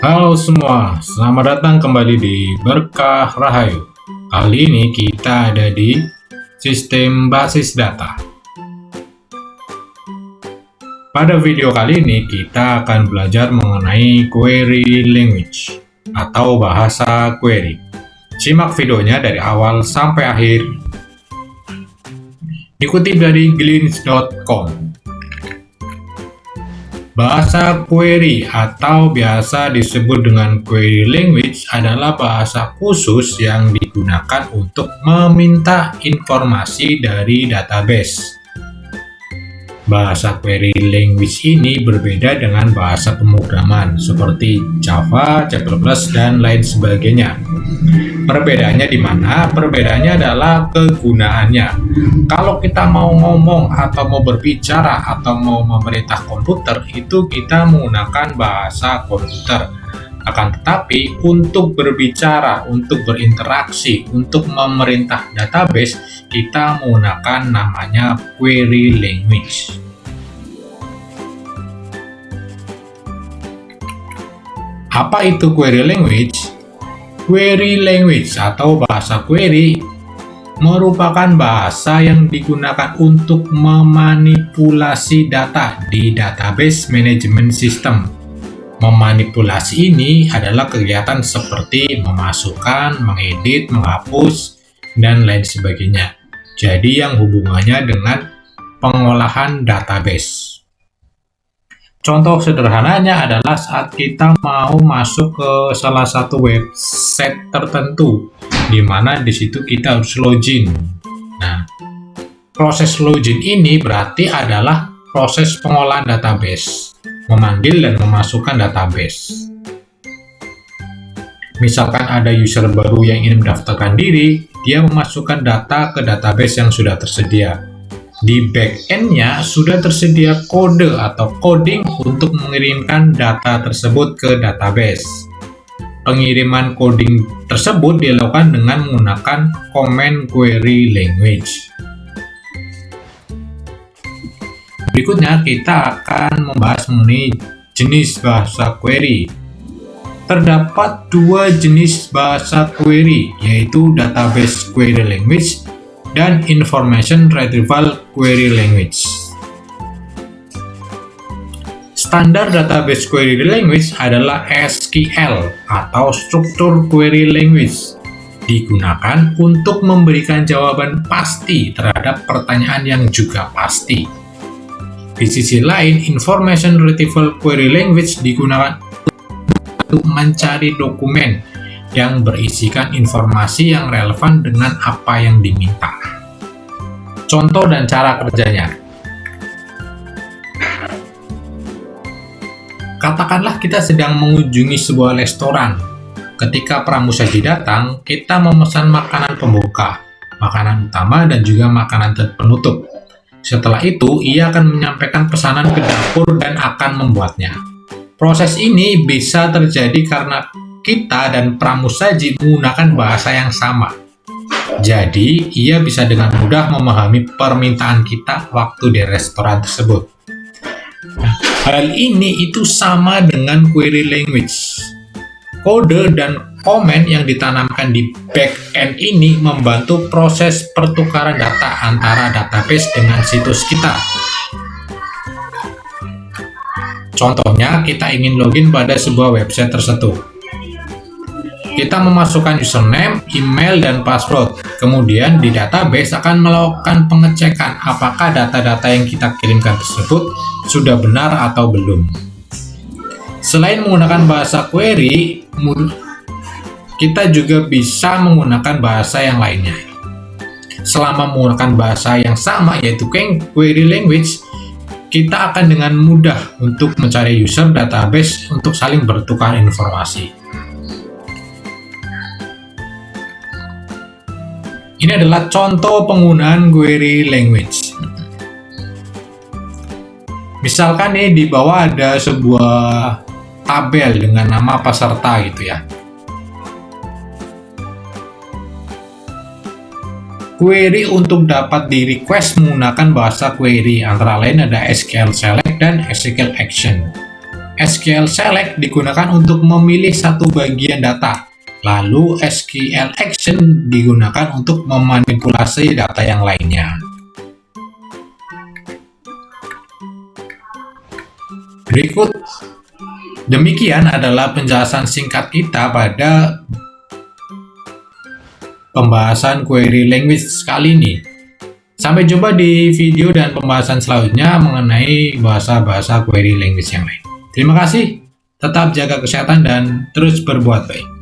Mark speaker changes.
Speaker 1: Halo semua, selamat datang kembali di Berkah Rahayu. Kali ini kita ada di sistem basis data. Pada video kali ini kita akan belajar mengenai query language atau bahasa query. Simak videonya dari awal sampai akhir. Dikutip dari glints.com. Bahasa query atau biasa disebut dengan query language adalah bahasa khusus yang digunakan untuk meminta informasi dari database. Bahasa query language ini berbeda dengan bahasa pemrograman seperti Java, C++, dan lain sebagainya. Perbedaannya di mana? Perbedaannya adalah kegunaannya. Kalau kita mau ngomong atau mau berbicara atau mau memerintah komputer, itu kita menggunakan bahasa komputer. Akan tetapi untuk berbicara, untuk berinteraksi, untuk memerintah database, kita menggunakan namanya query language. Apa itu query language? Query language atau bahasa query merupakan bahasa yang digunakan untuk memanipulasi data di database management system. Memanipulasi ini adalah kegiatan seperti memasukkan, mengedit, menghapus, dan lain sebagainya. Jadi yang hubungannya dengan pengolahan database. Contoh sederhananya adalah saat kita mau masuk ke salah satu website tertentu, di mana di situ kita harus login. Nah, proses login ini berarti adalah proses pengolahan database. Memanggil dan memasukkan database. Misalkan ada user baru yang ingin mendaftarkan diri, dia memasukkan data ke database yang sudah tersedia. Di back-end-nya sudah tersedia kode atau coding untuk mengirimkan data tersebut ke database. Pengiriman coding tersebut dilakukan dengan menggunakan command query language. Berikutnya kita akan membahas mengenai jenis bahasa query. Terdapat dua jenis bahasa query, yaitu database query language dan information retrieval query language. Standar database query language adalah SQL atau Structured Query Language. Digunakan untuk memberikan jawaban pasti terhadap pertanyaan yang juga pasti. Di sisi lain, Information Retrieval Query Language digunakan untuk mencari dokumen yang berisikan informasi yang relevan dengan apa yang diminta. Contoh dan cara kerjanya. Katakanlah kita sedang mengunjungi sebuah restoran. Ketika pramusaji datang, kita memesan makanan pembuka, makanan utama, dan juga makanan penutup. Setelah itu, ia akan menyampaikan pesanan ke dapur dan akan membuatnya. Proses ini bisa terjadi karena kita dan pramusaji menggunakan bahasa yang sama. Jadi, ia bisa dengan mudah memahami permintaan kita waktu di restoran tersebut. Hal ini itu sama dengan query language. Kode dan komen yang ditanamkan di back-end ini membantu proses pertukaran data antara database dengan situs kita. Contohnya, kita ingin login pada sebuah website tertentu. Kita memasukkan username, email, dan password. Kemudian di database akan melakukan pengecekan apakah data-data yang kita kirimkan tersebut sudah benar atau belum. Selain menggunakan bahasa query, kita juga bisa menggunakan bahasa yang lainnya. Selama menggunakan bahasa yang sama, yaitu query language, kita akan dengan mudah untuk mencari user database untuk saling bertukar informasi. Ini adalah contoh penggunaan query language. Misalkan nih di bawah ada sebuah tabel dengan nama peserta gitu ya. Query untuk dapat di-request menggunakan bahasa query, antara lain ada SQL Select dan SQL Action. SQL Select digunakan untuk memilih satu bagian data, lalu SQL Action digunakan untuk memanipulasi data yang lainnya. Berikut demikian adalah penjelasan singkat kita pada pembahasan query language kali ini. Sampai jumpa di video dan pembahasan selanjutnya mengenai bahasa-bahasa query language yang lain. Terima kasih, tetap jaga kesehatan dan terus berbuat baik.